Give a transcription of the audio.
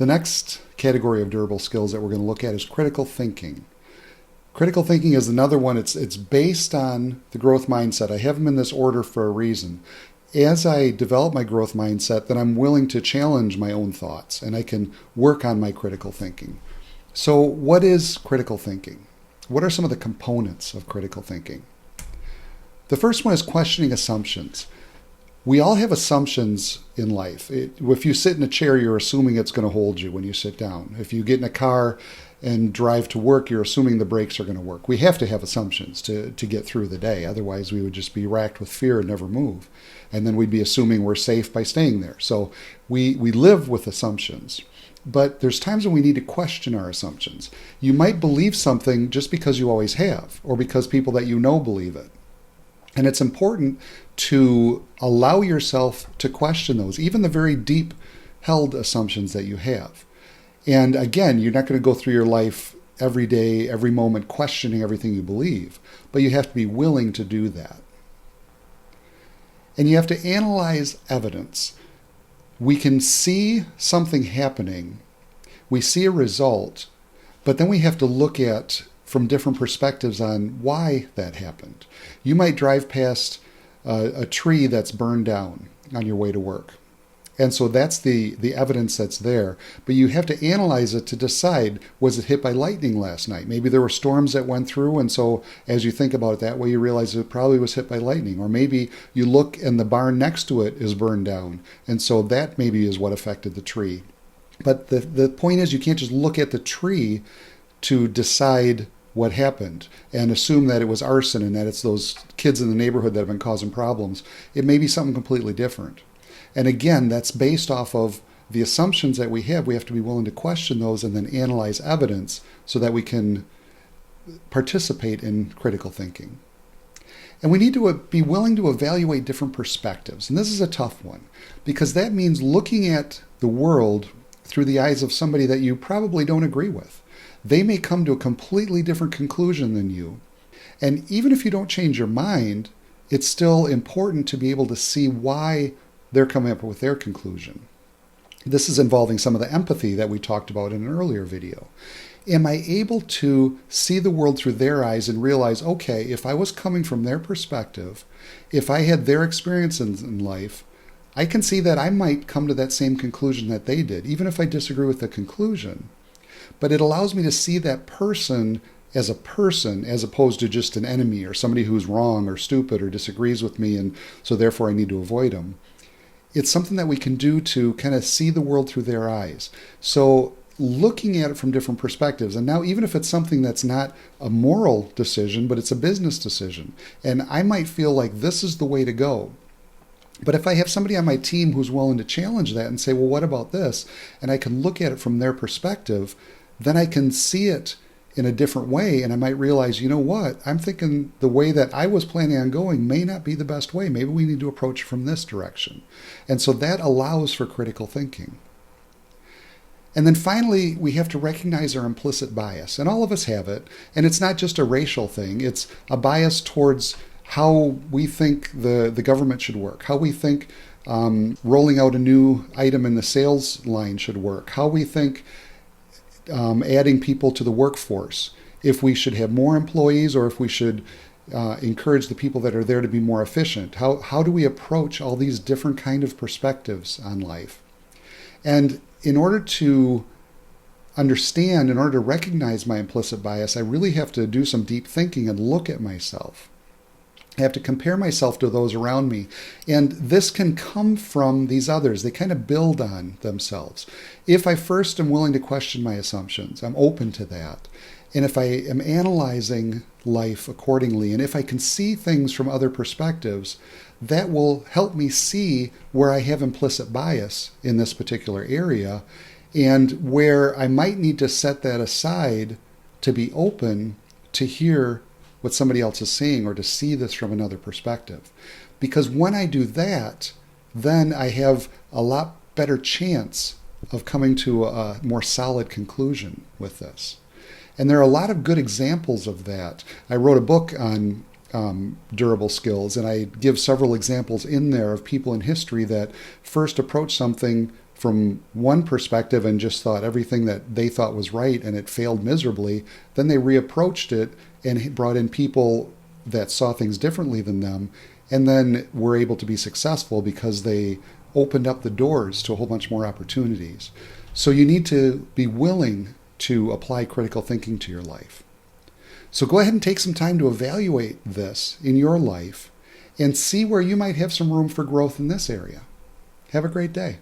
The next category of durable skills that we're going to look at is critical thinking. Critical thinking is another one. It's based on the growth mindset. I have them in this order for a reason. As I develop my growth mindset, then I'm willing to challenge my own thoughts and I can work on my critical thinking. So what is critical thinking? What are some of the components of critical thinking? The first one is questioning assumptions. We all have assumptions in life. If you sit in a chair, you're assuming it's going to hold you when you sit down. If you get in a car and drive to work, you're assuming the brakes are going to work. We have to have assumptions to get through the day. Otherwise, we would just be racked with fear and never move. And then we'd be assuming we're safe by staying there. So we live with assumptions. But there's times when we need to question our assumptions. You might believe something just because you always have, or because people that you know believe it. And it's important to allow yourself to question those, even the very deep held assumptions that you have. And again, you're not going to go through your life every day, every moment, questioning everything you believe, but you have to be willing to do that. And you have to analyze evidence. We can see something happening, we see a result, but then we have to look at from different perspectives on why that happened. You might drive past a tree that's burned down on your way to work. And so that's the evidence that's there. But you have to analyze it to decide, was it hit by lightning last night? Maybe there were storms that went through, and so as you think about it that way, you realize it probably was hit by lightning. Or maybe you look and the barn next to it is burned down, and so that maybe is what affected the tree. But the point is, you can't just look at the tree to decide what happened and assume that it was arson and that it's those kids in the neighborhood that have been causing problems. It may be something completely different. And again, that's based off of the assumptions that we have. We have to be willing to question those and then analyze evidence so that we can participate in critical thinking. And we need to be willing to evaluate different perspectives. And this is a tough one because that means looking at the world through the eyes of somebody that you probably don't agree with. They may come to a completely different conclusion than you. And even if you don't change your mind, it's still important to be able to see why they're coming up with their conclusion. This is involving some of the empathy that we talked about in an earlier video. Am I able to see the world through their eyes and realize, okay, if I was coming from their perspective, if I had their experiences in life, I can see that I might come to that same conclusion that they did, even if I disagree with the conclusion. But it allows me to see that person as a person as opposed to just an enemy or somebody who's wrong or stupid or disagrees with me, and so therefore I need to avoid them. It's something that we can do to kind of see the world through their eyes. So looking at it from different perspectives. And now even if it's something that's not a moral decision, but it's a business decision, and I might feel like this is the way to go. But if I have somebody on my team who's willing to challenge that and say, well, what about this? And I can look at it from their perspective, then I can see it in a different way. And I might realize, you know what? I'm thinking the way that I was planning on going may not be the best way. Maybe we need to approach from this direction. And so that allows for critical thinking. And then finally, we have to recognize our implicit bias. And all of us have it. And it's not just a racial thing. It's a bias towards how we think the government should work, how we think rolling out a new item in the sales line should work, how we think adding people to the workforce, if we should have more employees or if we should encourage the people that are there to be more efficient. How do we approach all these different kind of perspectives on life? And in order to understand, in order to recognize my implicit bias, I really have to do some deep thinking and look at myself. I have to compare myself to those around me. And this can come from these others. They kind of build on themselves. If I first am willing to question my assumptions, I'm open to that. And if I am analyzing life accordingly, and if I can see things from other perspectives, that will help me see where I have implicit bias in this particular area and where I might need to set that aside to be open to hear what somebody else is saying or to see this from another perspective. Because when I do that, then I have a lot better chance of coming to a more solid conclusion with this. And there are a lot of good examples of that. I wrote a book on durable skills, and I give several examples in there of people in history that first approached something from one perspective and just thought everything that they thought was right and it failed miserably. Then they reapproached it and brought in people that saw things differently than them, and then were able to be successful because they opened up the doors to a whole bunch more opportunities. So you need to be willing to apply critical thinking to your life. So go ahead and take some time to evaluate this in your life and see where you might have some room for growth in this area. Have a great day.